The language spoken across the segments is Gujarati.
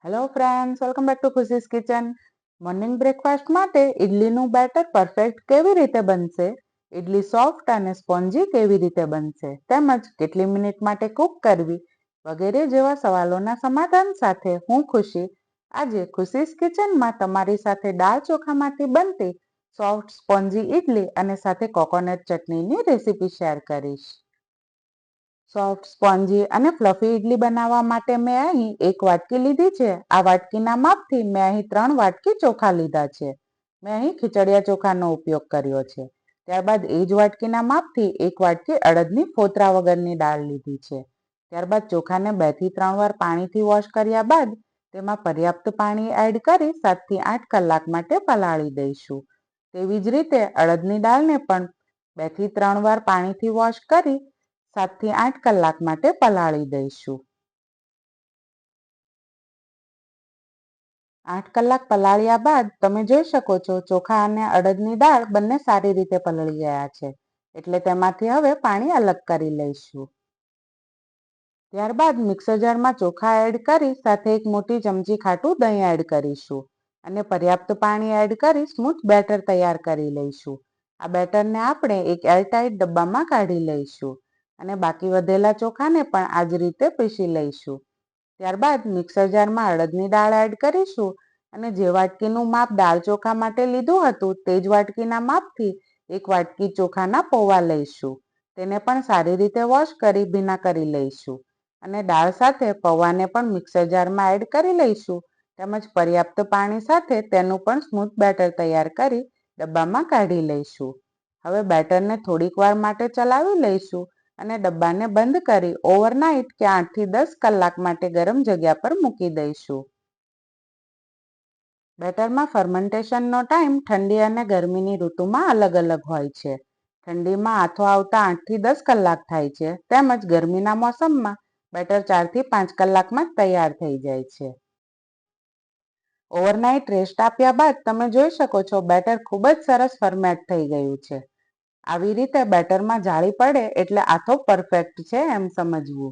Hello friends, welcome back to ખુશીસ kitchen. Morning breakfast માટે ઇડલીનું બેટર પરફેક્ટ કેવી રીતે બનશે, ઇડલી સોફ્ટ અને સ્પોન્જી કેવી રીતે બનશે, તેમજ કેટલી મિનિટ માટે કૂક કરવી વગેરે જેવા સવાલોના સમાધાન સાથે હું ખુશી આજે ખુશીસ કિચનમાં તમારી સાથે દાળ ચોખામાંથી બનતી સોફ્ટ સ્પોન્જી ઇડલી અને સાથે કોકોનટ ચટણીની રેસીપી શેર કરીશ. સોફ્ટ સ્પોન્જી અને ફ્લફી ઇડલી બનાવવા માટે મેં અહીં 1 વાટકી લીધી છે. આ વાટકીના માપથી મેં અહીં 3 વાટકી ચોખા લીધા છે. મેં અહીં ખીચડિયા ચોખાનો ઉપયોગ કર્યો છે. ત્યારબાદ એ જ વાટકીના માપથી 1 વાટકી અડદની ફોતરા વગરની દાળ લીધી છે. ત્યારબાદ ચોખાને 2 થી 3 વાર પાણીથી વોશ કર્યા બાદ તેમાં પર્યાપ્ત પાણી એડ કરી 7 થી 8 કલાક માટે પલાળી દઈશું. તેવી જ રીતે અડદની દાળને પણ 2 થી 3 વાર પાણીથી વોશ કરી 7 થી 8 કલાક માટે પલાળી દઈશું. 8 કલાક પલાળ્યા બાદ તમે જોઈ શકો છો ચોખા અને અડદની દાળ બંને સારી રીતે પલળી ગયા છે. એટલે તેમાંથી હવે પાણી અલગ કરી લઈશું. ત્યારબાદ મિક્સર જારમાં ચોખા એડ કરી સાથે 1 મોટી ચમચી ખાટું દહીં એડ કરીશું અને પર્યાપ્ત પાણી એડ કરી સ્મૂથ બેટર તૈયાર કરી લઈશું. આ બેટરને આપણે એક એરટાઇટ ડબ્બામાં કાઢી લઈશું અને બાકી વધેલા ચોખાને પણ આ જ રીતે પીસી લઈશું. ત્યારબાદ મિક્સર જારમાં અડદની દાળ એડ કરીશું અને જે વાટકીનું માપ દાળ ચોખા માટે લીધું હતું તે જ વાટકીના માપથી 1 વાટકી ચોખાના પૌવા લઈશું. તેને પણ સારી રીતે વોશ કરી ભીના કરી લઈશું અને દાળ સાથે પૌવાને પણ મિક્સર જારમાં એડ કરી લઈશું. તેમજ પર્યાપ્ત પાણી સાથે તેનું પણ સ્મૂથ બેટર તૈયાર કરી ડબ્બામાં કાઢી લઈશું. હવે બેટરને થોડીક વાર માટે ચલાવી લઈશું અને ડબ્બાને બંધ કરી ઓવરનાઇટ કે 8 થી 10 કલાક માટે ગરમ જગ્યા પર મૂકી દઈશું. બેટરમાં ફર્મેન્ટેશનનો ટાઈમ ઠંડી અને ગરમીની ઋતુમાં અલગ અલગ હોય છે. ઠંડીમાં આથો આવતા 8 થી 10 કલાક થાય છે, તેમજ ગરમીના મોસમમાં બેટર 4 થી 5 કલાકમાં જ તૈયાર થઈ જાય છે. ઓવરનાઇટ રેસ્ટ આપ્યા બાદ તમે જોઈ શકો છો બેટર ખૂબ જ સરસ ફર્મેટ થઈ ગયું છે. આવી રીતે બેટરમાં જાળી પડે એટલે આથો પરફેક્ટ છે એમ સમજવું.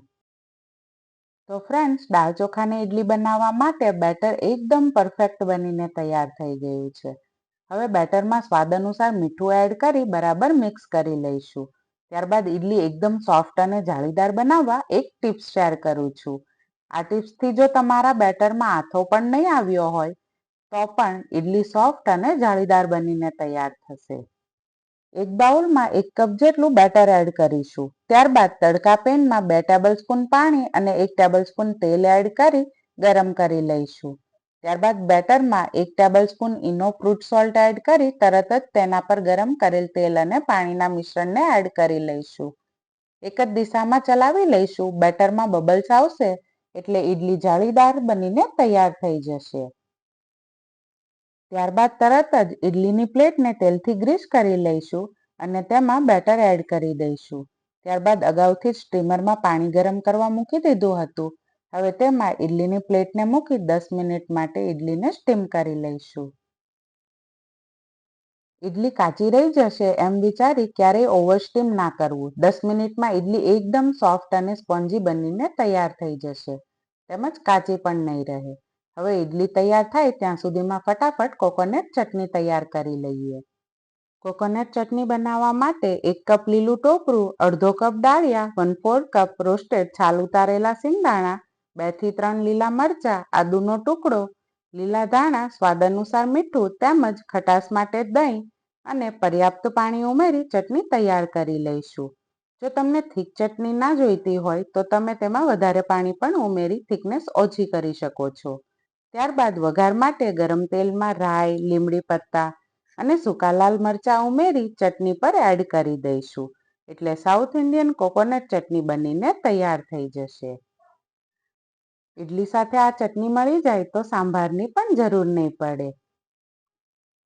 તો ફ્રેન્ડ્સ, દાળ ચોખાની ઇડલી બનાવવા માટે બેટર એકદમ પરફેક્ટ બનીને તૈયાર થઈ ગયું છે. હવે બેટરમાં સ્વાદ અનુસાર મીઠું એડ કરી બરાબર મિક્સ કરી લઈશું. ત્યારબાદ ઇડલી એકદમ સોફ્ટ અને જાળીદાર બનાવવા એક ટિપ્સ શેર કરું છું. આ ટિપ્સથી જો તમારા બેટરમાં આથો પણ નહીં આવ્યો હોય તો પણ ઇડલી સોફ્ટ અને જાળીદાર બનીને તૈયાર થશે. એક બાઉલમાં 1 કપ જેટલું બેટર એડ કરીશું. ત્યારબાદ તડકા પેનમાં 2 ટેબલસ્પૂન પાણી અને 1 ટેબલસ્પૂન તેલ એડ કરી ગરમ કરી લઈશું. ત્યારબાદ બેટરમાં 1 ટેબલસ્પૂન ઇનો ફ્રૂટ સોલ્ટ એડ કરી તરત જ તેના પર ગરમ કરેલ તેલ અને પાણીના મિશ્રણને એડ કરી લઈશું. એક જ દિશામાં ચલાવી લઈશું. બેટરમાં બબલ્સ આવશે એટલે ઇડલી જાળીદાર બનીને તૈયાર થઈ જશે. ત્યારબાદ તરત જ ઇડલીની પ્લેટને તેલથી ગ્રીસ કરી લઈશું અને તેમાં બેટર એડ કરી દઈશું. ત્યારબાદ અગાઉથી જ સ્ટીમરમાં પાણી ગરમ કરવા મૂકી દીધું હતું. હવે તેમાં ઇડલીની પ્લેટને મૂકી 10 મિનિટ માટે ઇડલીને સ્ટીમ કરી લઈશું. ઇડલી કાચી રહી જશે એમ વિચારી ક્યારેય ઓવર સ્ટીમ ના કરવું. 10 મિનિટમાં ઇડલી એકદમ સોફ્ટ અને સ્પોન્જી બનીને તૈયાર થઈ જશે. તેમજ કાચી પણ નહીં રહે. હવે ઇડલી તૈયાર થાય ત્યાં સુધીમાં ફટાફટ કોકોનટ ચટણી તૈયાર કરી લઈએ. કોકોનટ ચટણી બનાવવા માટે 1 કપ લીલું ટોપરું, અડધો કપ ડાળિયા, 1/4 કપ રોસ્ટેડ છાલ ઉતારેલા સિંગદાણા, 2 થી 3 લીલા મરચા, આદુનો ટુકડો, લીલા ધાણા, સ્વાદ અનુસાર મીઠું તેમજ ખટાશ માટે દહીં અને પર્યાપ્ત પાણી ઉમેરી ચટણી તૈયાર કરી લઈશું. જો તમને થીક ચટણી ના જોઈતી હોય તો તમે તેમાં વધારે પાણી પણ ઉમેરી થિકનેસ ઓછી કરી શકો છો. ત્યારબાદ વઘાર માટે ગરમ તેલમાં રાઈ, લીમડી પત્તા અને સૂકા લાલ મરચાં ઉમેરી ચટણી પર એડ કરી દઈશું. એટલે સાઉથ ઇન્ડિયન કોકોનટ ચટણી બનીને તૈયાર થઈ જશે. ઇડલી સાથે આ ચટણી મળી જાય તો સાંભારની પણ જરૂર નહીં પડે.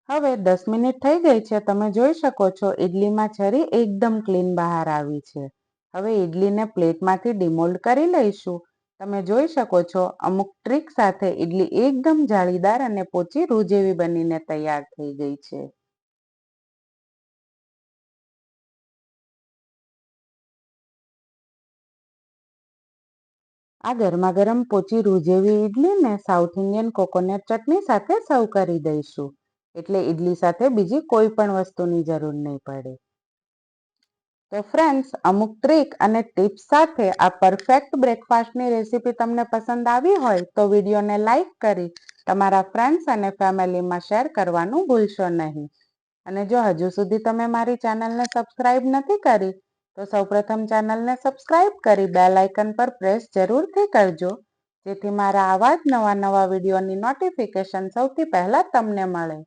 હવે 10 મિનિટ થઈ ગઈ છે. તમે જોઈ શકો છો ઇડલીમાં છરી એકદમ ક્લીન બહાર આવી છે. હવે ઇડલીને પ્લેટમાંથી ડિમોલ્ડ કરી લઈશું. તમે જોઈ શકો છો અમુક ટ્રીક સાથે ઇડલી એકદમ જાળીદાર અને પોચી રૂ જેવી બનીને તૈયાર થઈ ગઈ છે. આ ગરમા ગરમ પોચી રૂ જેવી ઈડલીને સાઉથ ઇન્ડિયન કોકોનટ ચટણી સાથે સર્વ કરી દઈશું. એટલે ઈડલી સાથે બીજી કોઈ પણ વસ્તુની જરૂર નહીં પડે. તો ફ્રેન્ડ્સ, અમુક ટ્રીક અને ટિપ્સ સાથે આ પરફેક્ટ બ્રેકફાસ્ટની રેસીપી તમને પસંદ આવી હોય તો વિડીયોને લાઈક કરી તમારા ફ્રેન્ડ્સ અને ફેમિલીમાં શેર કરવાનું ભૂલશો નહીં. અને જો હજુ સુધી તમે મારી ચેનલને સબસ્ક્રાઇબ નથી કરી તો સૌપ્રથમ ચેનલને સબસ્ક્રાઇબ કરી બેલ આઇકન પર પ્રેસ જરૂરથી કરજો, જેથી મારા આવા જ નવા વિડીયોની નોટિફિકેશન સૌથી પહેલા તમને મળે.